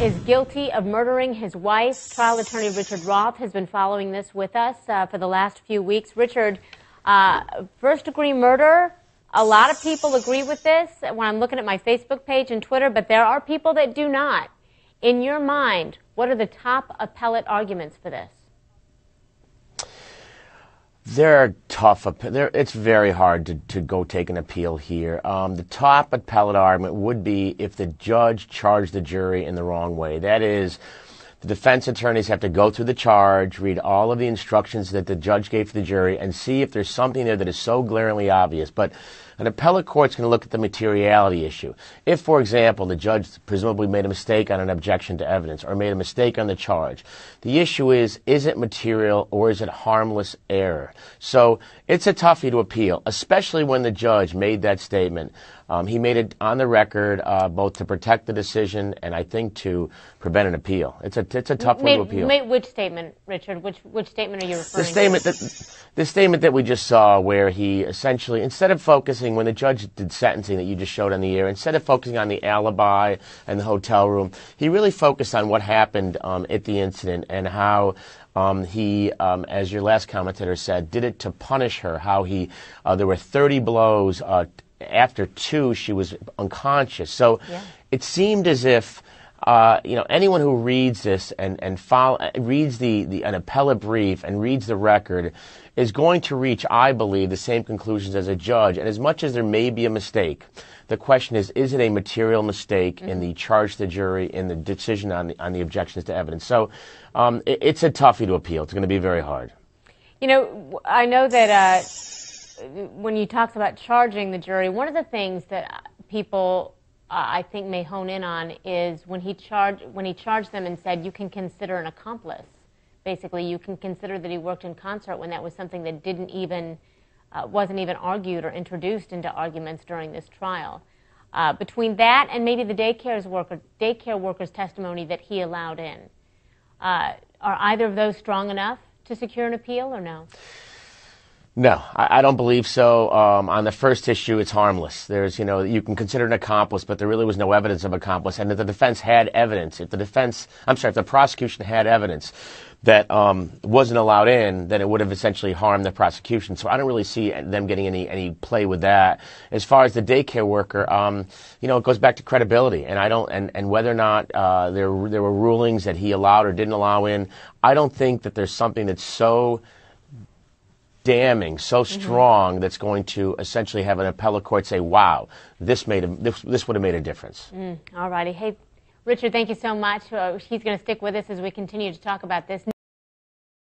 is guilty of murdering his wife. Trial attorney Richard Roth has been following this with us for the last few weeks. Richard, first-degree murder, a lot of people agree with this when I'm looking at my Facebook page and Twitter, but there are people that do not. In your mind, what are the top appellate arguments for this? They're tough. It's very hard to go take an appeal here. The top appellate argument would be if the judge charged the jury in the wrong way. That is, the defense attorneys have to go through the charge, read all of the instructions that the judge gave to the jury, and see if there's something there that is so glaringly obvious. But an appellate court's going to look at the materiality issue. If, for example, the judge presumably made a mistake on an objection to evidence or made a mistake on the charge, the issue is it material or is it harmless error? So it's a toughie to appeal, especially when the judge made that statement. He made it on the record, both to protect the decision and I think to prevent an appeal. It's a tough one to appeal. Which statement, Richard? Which statement are you referring to? The statement that we just saw, where he essentially, instead of focusing, when the judge did sentencing that you just showed on the air, instead of focusing on the alibi and the hotel room, he really focused on what happened at the incident and how he, as your last commentator said, did it to punish her, how there were 30 blows. After 2, she was unconscious. So it seemed as if anyone who reads this and reads an appellate brief and reads the record is going to reach, I believe, the same conclusions as a judge. And as much as there may be a mistake, the question is it a material mistake in the charge to the jury, in the decision on the objections to evidence? So it's a toughie to appeal. It's going to be very hard. You know, I know that when you talk about charging the jury, one of the things that people I think may hone in on is when he charged them and said you can consider an accomplice. Basically, you can consider that he worked in concert when that was something that wasn't even argued or introduced into arguments during this trial. Between that and maybe the daycare worker's testimony that he allowed in, are either of those strong enough to secure an appeal or no? No, I don't believe so. On the first issue, it's harmless. You can consider an accomplice, but there really was no evidence of accomplice. And if the defense had evidence, if the prosecution had evidence that wasn't allowed in, then it would have essentially harmed the prosecution. So I don't really see them getting any play with that. As far as the daycare worker, it goes back to credibility, and whether or not there were rulings that he allowed or didn't allow in. I don't think that there's something that's so damning, so strong that's going to essentially have an appellate court say, wow, this would have made a difference. All righty. Hey, Richard, thank you so much. He's going to stick with us as we continue to talk about this.